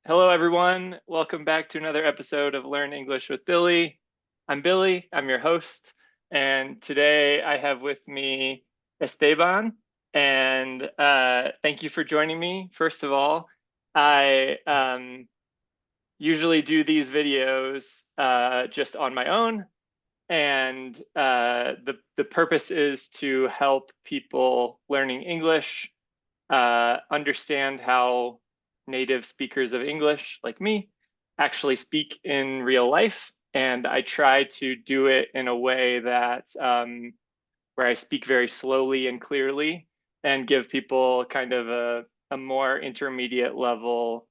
Hello, everyone. Welcome back to another episode of Learn English with Billy. I'm Billy, I'm your host, and today I have with me Esteban. And thank you for joining me. First of all, I usually do these videos just on my own, and the purpose is to help people learning English understand how native speakers of English, like me, actually speak in real life. And I try to do it in a way that where I speak very slowly and clearly and give people kind of a more intermediate level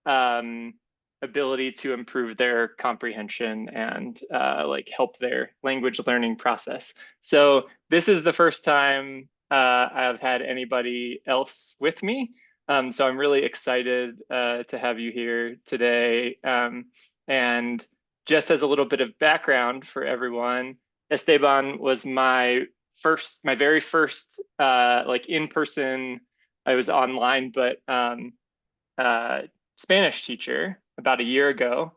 um, ability to improve their comprehension and like help their language learning process. So this is the first time I've had anybody else with me. So I'm really excited to have you here today. And just as a little bit of background for everyone, Esteban was my very first like in-person. I was online, but uh, Spanish teacher about a year ago,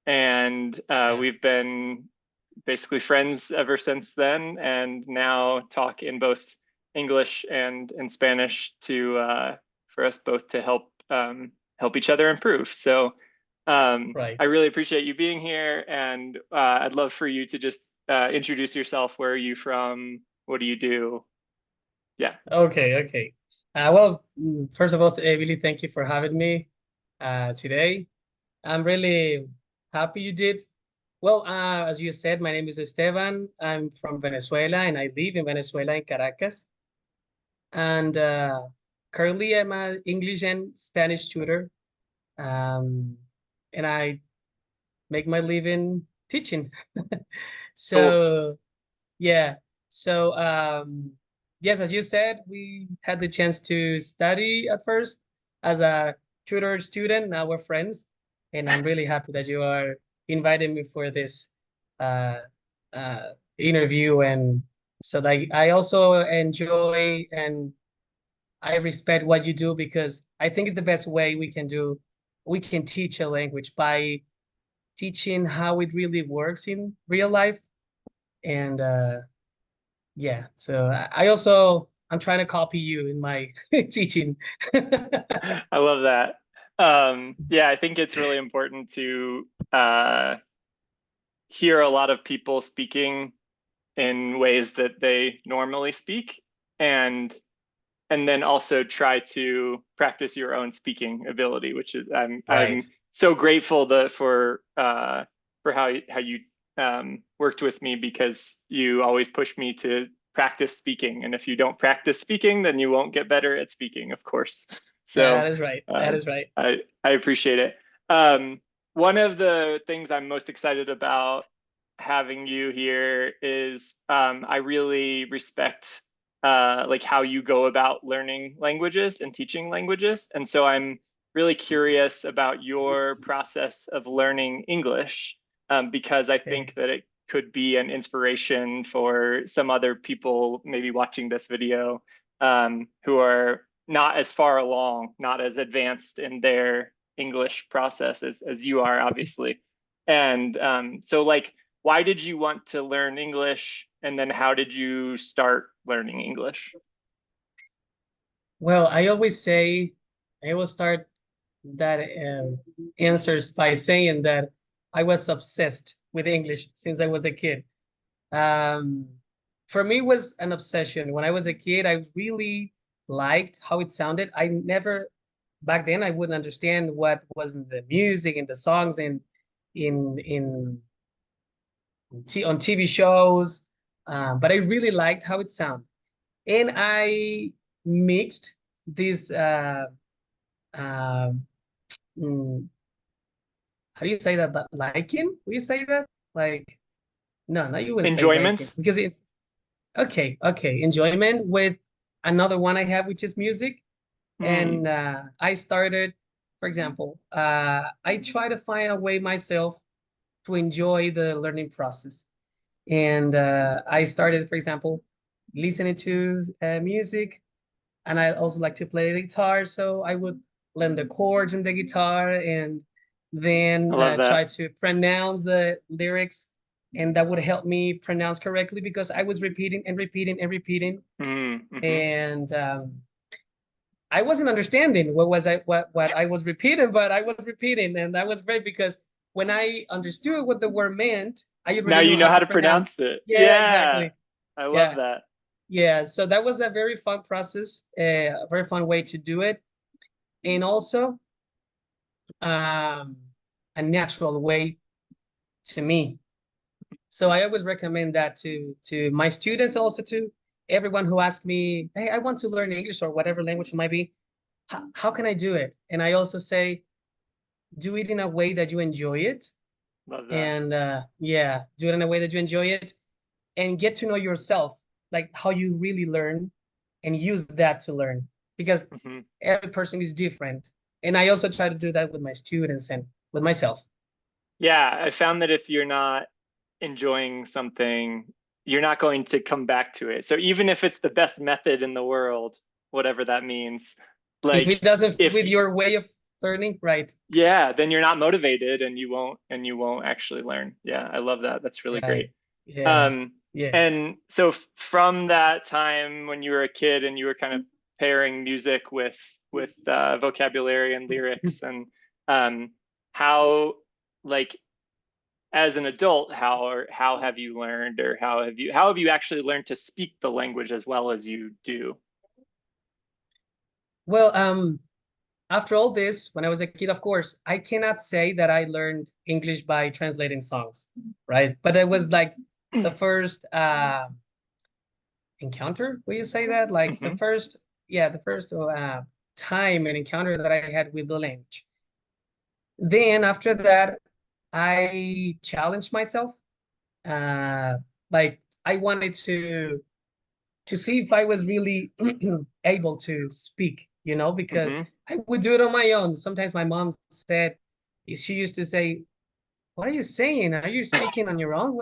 and Yeah. we've been basically friends ever since then, and now talk in both English and in Spanish to for us both to help each other improve. So Right. I really appreciate you being here, and I'd love for you to just introduce yourself. Where are you from? What do you do? Yeah. Okay. Okay. First of all, really thank you for having me today. I'm really happy you did. As you said, my name is Esteban. I'm from Venezuela and I live in Venezuela in Caracas. And currently, I'm an English and Spanish tutor. Um, and I make my living teaching. Cool. So, yeah. So, yes, as you said, we had the chance to study at first as a tutor student. Now we're friends, and I'm really happy that you are inviting me for this uh, interview. And so, like, I also enjoy and I respect what you do because I think it's the best way we can teach a language by teaching how it really works in real life. And yeah, so I'm trying to copy you in my teaching. I love that. Yeah, I think it's really important to hear a lot of people speaking in ways that they normally speak, and and then also try to practice your own speaking ability, which is I'm Right. so grateful for how you worked with me, because you always push me to practice speaking, and if you don't practice speaking, then you won't get better at speaking, of course. That So is right. uh, That is right. I appreciate it. Um, One of the things I'm most excited about having you here is I really respect like how you go about learning languages and teaching languages. And so I'm really curious about your process of learning English, because I Okay. think that it could be an inspiration for some other people maybe watching this video who are not as far along, not as advanced in their English process as you are, obviously. And so, like, why did you want to learn English? And then how did you start learning English? Well, I will start that answers by saying that I was obsessed with English since I was a kid. Um, for me, it was an obsession. When I was a kid, I really liked how it sounded. I never, back then, I wouldn't understand what was in the music and the songs and in on TV shows, but I really liked how it sounded. And I mixed this, uh, mm, how do you say that? Liking? Will you say that? Like, no, you wouldn't say liking Enjoyment? because it's okay, okay. Enjoyment with another one I have, which is music. Hmm. And I started, for example, I try to find a way myself to enjoy the learning process. And I started, for example, listening to music, and I also like to play the guitar. So I would learn the chords in the guitar, and I then love that. try to pronounce the lyrics, and that would help me pronounce correctly because I was repeating and repeating and repeating, Mm-hmm. and I wasn't understanding what I was repeating, but I was repeating, and that was great because when I understood what the word meant, I Now already you knew know how how to to pronounce. pronounce it. Yeah, Yeah, exactly. I love Yeah, that. yeah. So that was a very fun process, a very fun way to do it, and also um, a natural way to me. So I always recommend that to my students, also to everyone who asks me, "Hey, I want to learn English or whatever language it might be. How can I do it?" And I also say, do it in a way that you enjoy it, Love that. and yeah, do it in a way that you enjoy it, and get to know yourself, like how you really learn, and use that to learn because Hmm. every person is different. And I also try to do that with my students and with myself. Yeah, I found that if you're not enjoying something, you're not going to come back to it. So even if it's the best method in the world, whatever that means, If like it doesn't fit if with your way of learning, right? yeah, then you're not motivated and you won't actually learn. Yeah, I love that. That's really Right. great. Yeah. Um, Yeah. and so from that time when you were a kid and you were kind of pairing music with vocabulary and lyrics and um, how like as an adult, how have you learned or how have you actually learned to speak the language as well as you do? Well, after all this, when I was a kid, of course, I cannot say that I learned English by translating songs, right? But it was like the first encounter, will you say that? Like the Hmm. first, yeah, the first time and encounter that I had with the language. Then after that, I challenged myself. Uh, like I wanted to see if I was really able to speak, because Hmm. I would do it on my own. Sometimes my mom said, she used to say, "What are you saying? Are you speaking on your own?"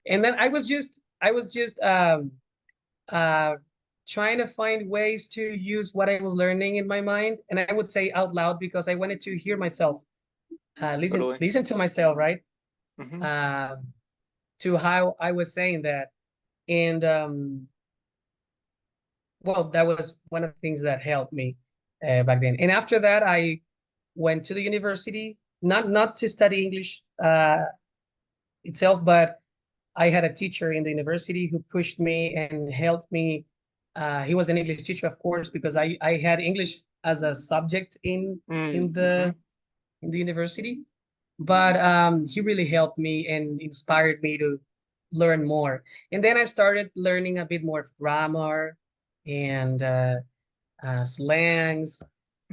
And then I was just uh, trying to find ways to use what I was learning in my mind, and I would say out loud because I wanted to hear myself, listen Totally. listen to myself, right? Hmm. Um, to how I was saying that, and well, that was one of the things that helped me back then. And after that, I went to the university, not to study English itself, but I had a teacher in the university who pushed me and helped me. He was an English teacher, of course, because I had English as a subject in Mm-hmm. the university. But he really helped me and inspired me to learn more. And then I started learning a bit more of grammar and slangs.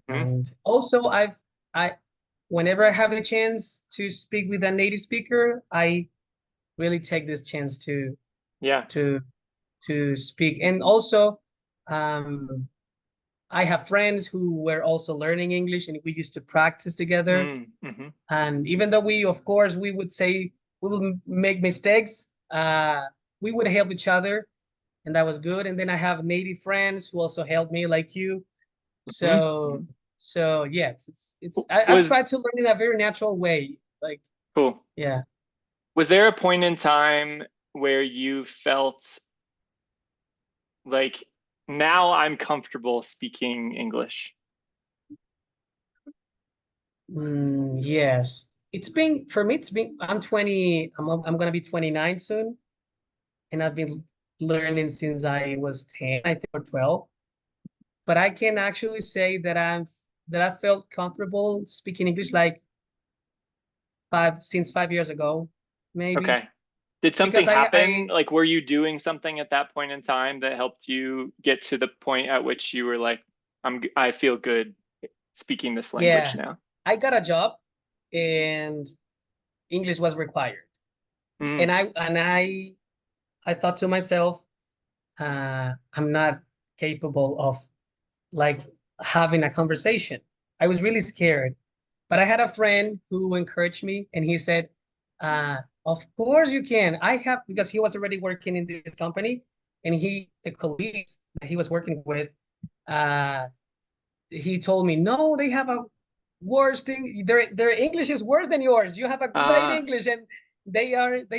Hmm. And also, I whenever I have the chance to speak with a native speaker, I really take this chance Yeah. to to speak. And also, um, I have friends who were also learning English, and we used to practice together. Mm-hmm. And even though of course, we would say we would make mistakes, we would help each other, and that was good. And then I have native friends who also helped me, like you. Hmm. So yeah, I've Was tried to learn in a very natural way. Like, cool. yeah. Was there a point in time where you felt like now I'm comfortable speaking English? Yes. It's been for me, I'm 20, I'm gonna be 29 soon, and I've been learning since I was 10, I think, or 12. But I can actually say that I felt comfortable speaking English like since 5 years ago, maybe. Okay. Did something Because happen? Like, were you doing something at that point in time that helped you get to the point at which you were like, I feel good speaking this language yeah, now? I got a job and English was required. Mm, And I thought to myself, I'm not capable of like having a conversation. I was really scared, but I had a friend who encouraged me, and he said, "Of course you can." I have because he was already working in this company, and the colleagues that he was working with, uh, he told me, no, they have a worse thing. Their English is worse than yours. You have a great Ah, English, and they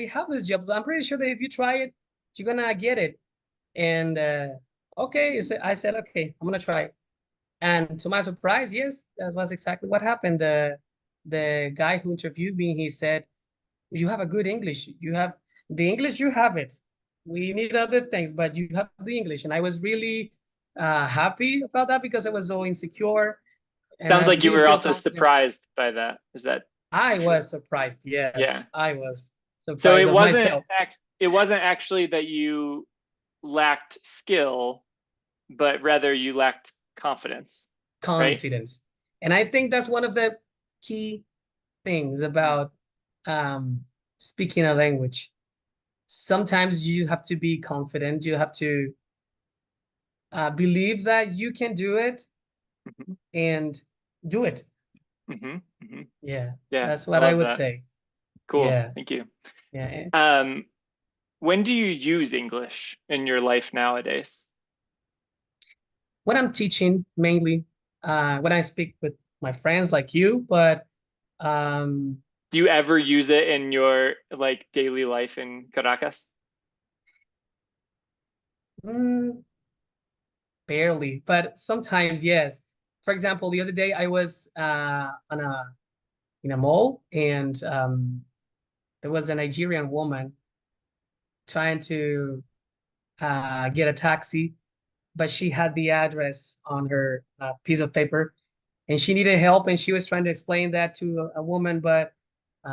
have this job. I'm pretty sure that if you try it, you're gonna get it. And okay, I said, okay, I'm gonna try it. And to my surprise, yes, that was exactly what happened. The guy who interviewed me, he said, you have a good English. You have the English, you have it. We need other things, but you have the English. And I was really happy about that because I was so insecure and sounds I like you didn't were feel also confident. surprised by that. Is that I true? was surprised. Yes, Yeah. I was So surprised of myself. it wasn't actually that you lacked skill, but rather you lacked confidence, right? Confidence. And I think that's one of the key things Mm. about um, speaking a language. Sometimes you have to be confident. You have to believe that you can do it Mhm, and do it. mhm, mhm. Yeah, Yeah, that's I what I love would that. say. Cool. Yeah, Thank you. yeah. Um, when do you use English in your life nowadays? When I'm teaching, mainly when I speak with my friends like you, but um, Do you ever use it in your like daily life in Caracas? mm, barely. But sometimes, yes. For example, the other day I was on a in a mall, and there was a Nigerian woman trying to get a taxi, but she had the address on her piece of paper, and she needed help, and she was trying to explain that to a woman, but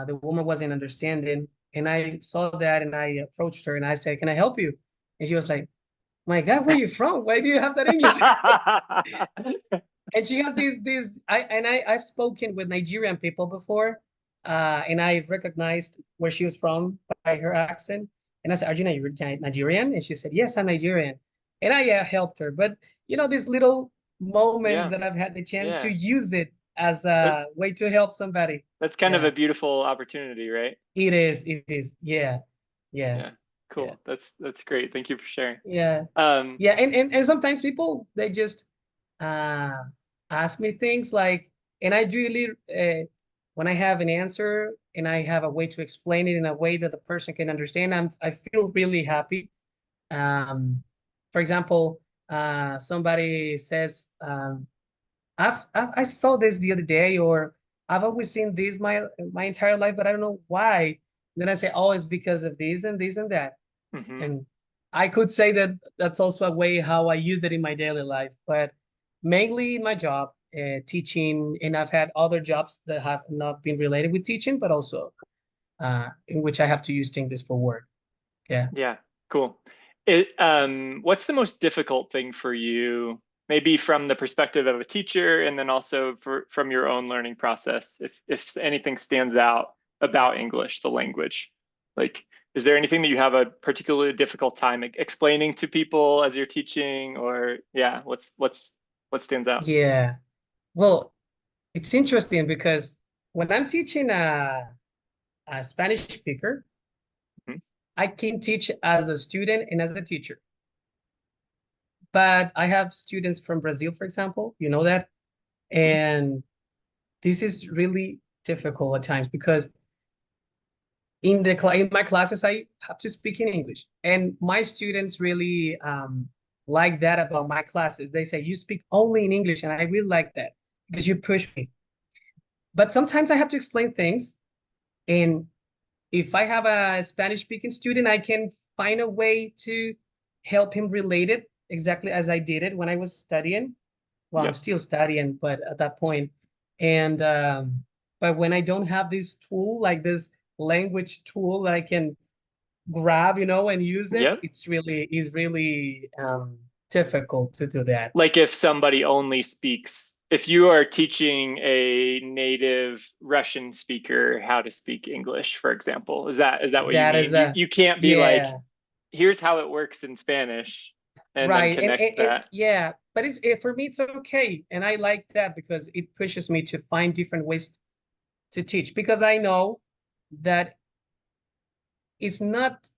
the woman wasn't understanding. And I saw that, and I approached her, and I said, "Can I help you?" And she was like, "My God, where are you from? Why do you have that English?" And she has these I've spoken with Nigerian people before, and I've recognized where she was from by her accent. And I said, "Are you Nigerian?" And she said, "Yes, I'm Nigerian." And I helped her. But these little moments Yeah, that I've had the chance to yeah. use it as That, a way to help somebody. that's kind of a Yeah, beautiful opportunity, right? it is. It is. Yeah, yeah, Yeah. yeah, Cool. That's great. Thank you for sharing. yeah, Um, yeah. And sometimes people, they just uh, ask me things like, and I really, when I have an answer and I have a way to explain it in a way that the person can understand, I feel really happy. For example, somebody says, I saw this the other day, or I've always seen this my entire life, but I don't know why. Then I say, oh, it's because of this and this and that. mhm. And I could say that that's also a way how I use it in my daily life, but mainly in my job, teaching, and I've had other jobs that have not been related with teaching, but also in which I have to use English for work. Yeah. Yeah, cool. What's the most difficult thing for you, maybe from the perspective of a teacher, and then also from your own learning process, if anything stands out about English, the language? Like, is there anything that you have a particularly difficult time explaining to people as you're teaching, or yeah, what stands out? Yeah. Well, it's interesting because when I'm teaching a Spanish speaker, Mhm, I can teach as a student and as a teacher. But I have students from Brazil, for example, you know that, mhm. and this is really difficult at times because in my classes I have to speak in English, and my students really like that about my classes. They say you speak only in English, and I really like that because you push me. But sometimes I have to explain things, and if I have a Spanish speaking student, I can find a way to help him relate it exactly as I did it when I was studying. Well, I'm Yep, still studying, but at that point, and but when I don't have this tool, like this language tool that I can grab, and use it, yep. it's really difficult to do that. Like if somebody only speaks, if you are teaching a native Russian speaker how to speak English, for example, is that what you That mean? is You can't be like, yeah, here's how it works in Spanish, and then right, connect that. yeah, but for me it's okay, and I like that because it pushes me to find different ways to teach because I know that it's not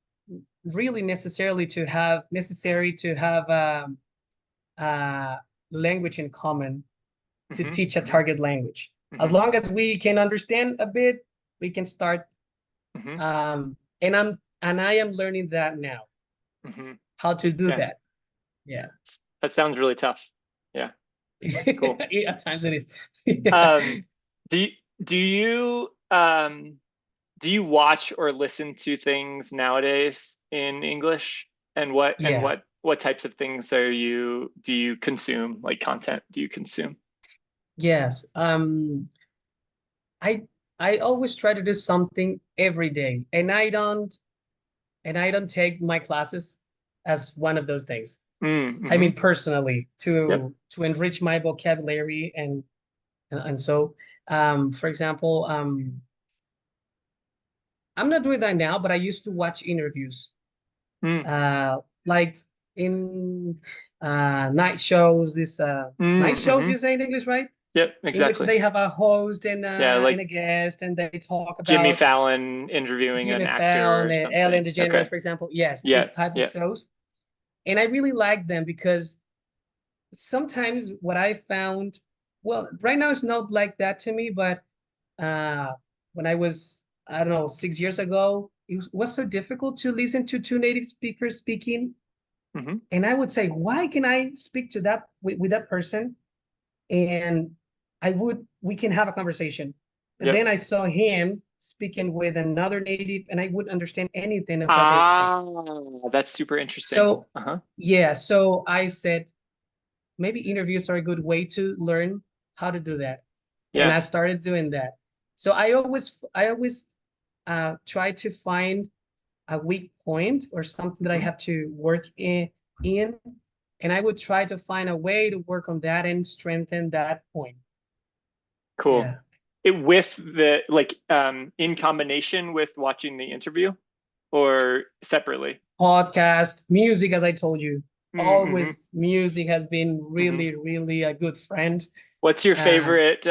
really necessary to have language in common. to hmm teach a hmm target language. As hmm long as we can understand a bit, we can start. hmm And I am learning that now, hmm how to do Yeah, that. Yeah. that sounds really tough. Yeah, cool. At times it is. Yeah. Um, do you, do you do you watch or listen to things nowadays in English? And Yeah. what types of things do you consume, like content do you consume? Yes. I I always try to do something every day, and I don't take my classes as one of those things. I Mm-hmm. mean, personally, Yep. to enrich my vocabulary and so, for example, I'm not doing that now, but I used to watch interviews, Mm. like in night shows. This night shows, Mm-hmm. you say in English, right? Yep, In which exactly. they have a host Yeah, and like a guest, and they talk Jimmy about Fallon interviewing an Jimmy Fallon, actor or Ellen something. DeGeneres, Okay. for example. Yes, Yeah, this type of yeah. shows, and I really like them because sometimes what I found, well, right now it's not like that to me, but uh, when I was, I don't know, 6 years ago, it was so difficult to listen to two native speakers speaking. Mm-hmm. And I would say, why can I speak to that with that person? And we can have a conversation. But Yep. then I saw him speaking with another native, and I wouldn't understand anything of what they were saying. Ah, that's super interesting. So, Uh-huh. yeah, so I said, maybe interviews are a good way to learn how to do that. And Yeah. I started doing that. So I always try to find a weak point or something that I Mm-hmm. have to work in, and I would try to find a way to work on that and strengthen that point. Cool. Yeah. It with the like in combination with watching the interview or separately? Podcast, music, as I told you, Mm-hmm. always music has been Mm-hmm. really, really a good friend. What's your Um, favorite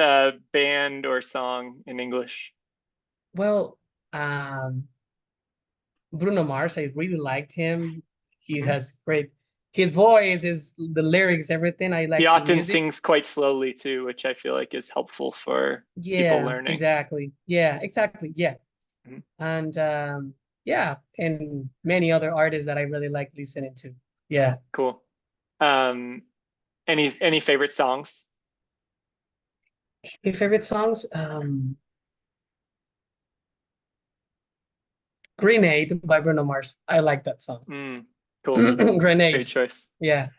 band or song in English? well, um, Bruno Mars, I really liked him. He Mhm. has great, his voice, the lyrics, everything. I He like his often music. sings quite slowly too, which I feel like is helpful for people Yeah, learning. exactly. Yeah, exactly. Yeah. Mhm. And yeah, and many other artists that I really like listening to. Yeah. Cool. Um, any favorite songs? My favorite songs, Grenade by Bruno Mars. I like that song. Mm, cool. Great Grenade. choice. Yeah.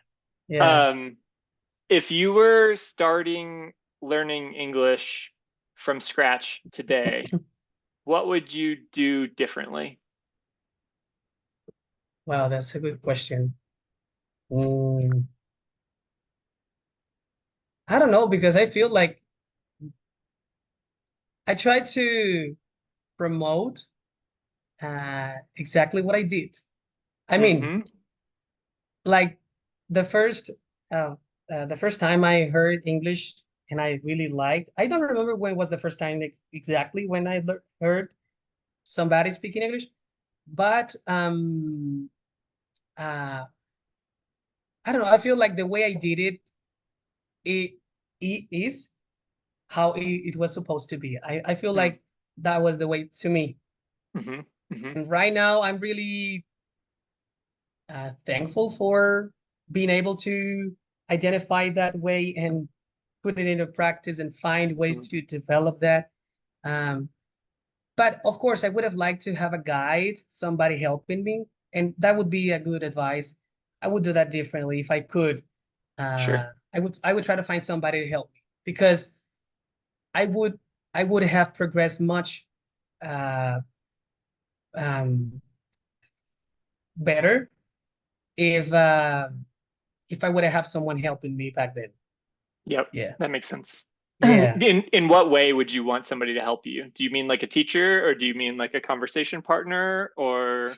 Yeah. Um, if you were starting learning English from scratch today, what would you do differently? Wow, that's a good question. Mm, I don't know because I feel like I try to promote exactly what I did. I mean, Mm-hmm. like the first uh, the first time I heard English and I really liked. I don't remember when was the first time exactly when I heard somebody speaking English, but uh, I don't know. I feel like the way I did it, it, it is how it was supposed to be. I feel like that was the way to me. Mm-hmm. Mm-hmm. And right now, I'm really thankful for being able to identify that way and put it into practice and find ways Mm-hmm. to develop that. Um, but of course, I would have liked to have a guide, somebody helping me, and that would be a good advice. I would do that differently if I could. Sure. I would try to find somebody to help me because I would I would have progressed much uh, um, better if I would have someone helping me back then. Yep, Yeah, that makes sense. yeah. In what way would you want somebody to help you? Do you mean like a teacher or do you mean like a conversation partner or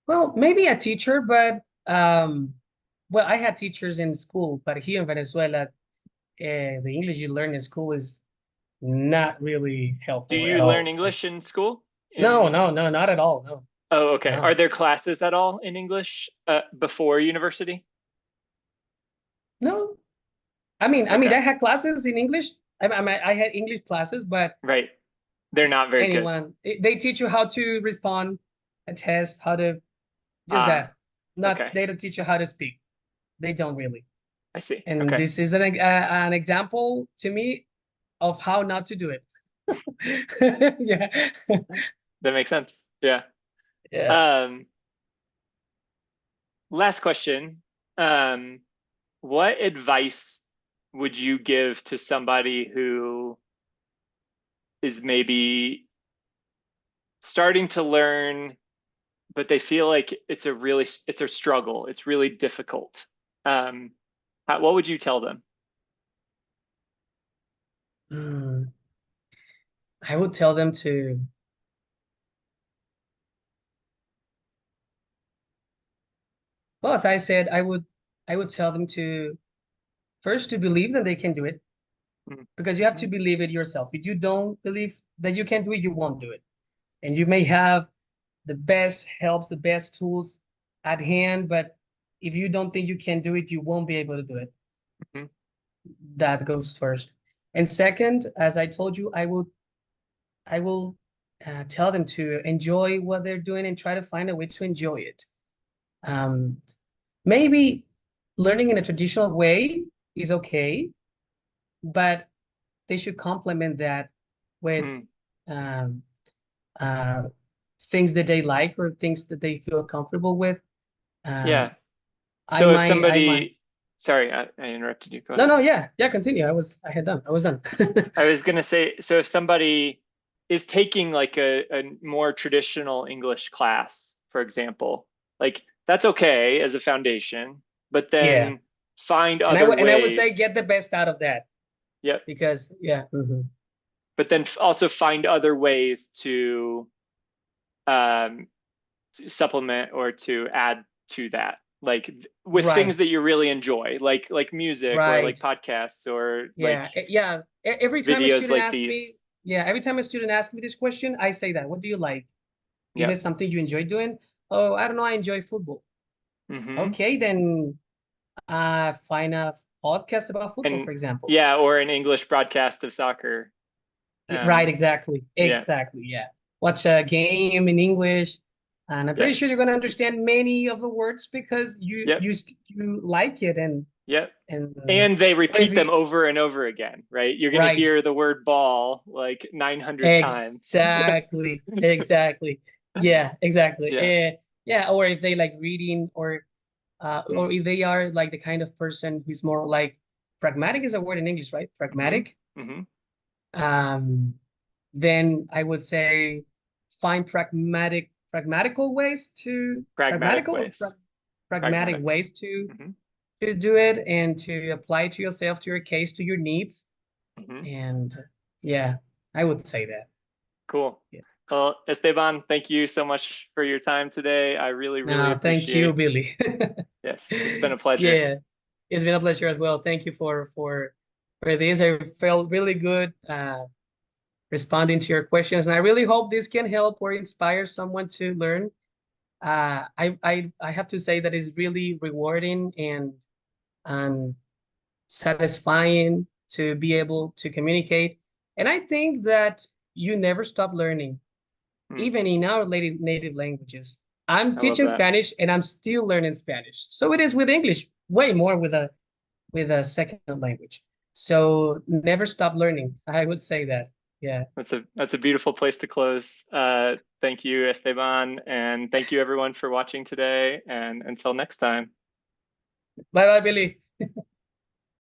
Well, maybe a teacher, but well, I had teachers in school, but here in Venezuela, the English you learn in school is not really do helpful at you learn all. Like, English in school? no, In no, no, not at all. No, Oh, okay. Are no, there classes at all in English before university? no. Okay. I had classes in English. I had English classes, but Right. They're not very good. they teach you how to respond a test, how to just Ah, that. Not okay. they don't teach you how to speak. They don't really. I see. And Okay. this is an example to me of how not to do it. Yeah. That makes sense. Yeah. Yeah. Um, Last question. Um, what advice would you give to somebody who is maybe starting to learn, but they feel like it's a struggle. It's really difficult. Um, what would you tell them? Mm, I would tell them to, well, as I said, I would tell them to first to believe that they can do it, because you have to Mm-hmm. believe it yourself. If you don't believe that you can do it, you won't do it. And you may have the best helps, the best tools at hand, but if you don't think you can do it, you won't be able to do it. Mm-hmm. That goes first. And second, as I told you, I will tell them to enjoy what they're doing and try to find a way to enjoy it. Um, Maybe learning in a traditional way is okay, but they should complement that with Mm, um, uh, things that they like or things that they feel comfortable with. yeah. Um, So if I might. somebody, sorry, I interrupted you. Go No, ahead. no, yeah, yeah. Continue. I was done. I was gonna say, so if somebody is taking like a more traditional English class, for example, like that's okay as a foundation, but Yeah, then find other and I would say get ways. the best out of that Yep. because yeah. Mhm. But then also find other ways um, to supplement or to add to that, like with things Right, that you really enjoy, like music or like right. podcasts or like Yeah. Every time a videos student like asks these. me, yeah, every time a student asks me this question, I say that. What do you like? Is there Yep. something you enjoy doing? Oh, I don't know. I enjoy football. Mm-hmm. Okay, then find a podcast about football, And for example. yeah, or an English broadcast of soccer. Right, um exactly. yeah. Exactly. Yeah. Watch a game in English, and I'm pretty sure you're Yes. gonna understand many of the words because Yep. you like it Yep. and And they or if repeat them you over and over again, right? You're going to right. hear the word ball like 900 times. Exactly. Exactly. Yeah, exactly. Yeah. Yeah, or if they like reading or Mm-hmm. if they are like the kind of person who's more like pragmatic is a word in English, right? Mm-hmm. Pragmatic. Mm-hmm. Um, then I would say find pragmatical ways to Pragmatic pragmatical or ways. pragmatic Pragmatic. ways Mm-hmm. to do it and to apply to yourself, to your case, to your needs. Mm-hmm. And yeah, I would say that. Cool. Yeah. Well, Esteban, thank you so much for your time today. I really, really No, thank you, appreciate. Billy. Yes, it's been a pleasure. Yeah, it's been a pleasure as well. Thank you for this. I felt really good responding to your questions, and I really hope this can help or inspire someone to learn. I have to say that it's really rewarding and satisfying to be able to communicate. And I think that you never stop learning, Hmm, even in our native languages. I'm I love teaching that. Spanish and I'm still learning Spanish. So it is with English, way more with a second language. So never stop learning. I would say that. Yeah. That's a beautiful place to close. Thank you, Esteban, and thank you everyone for watching today. And until next time. Bye bye, Billy.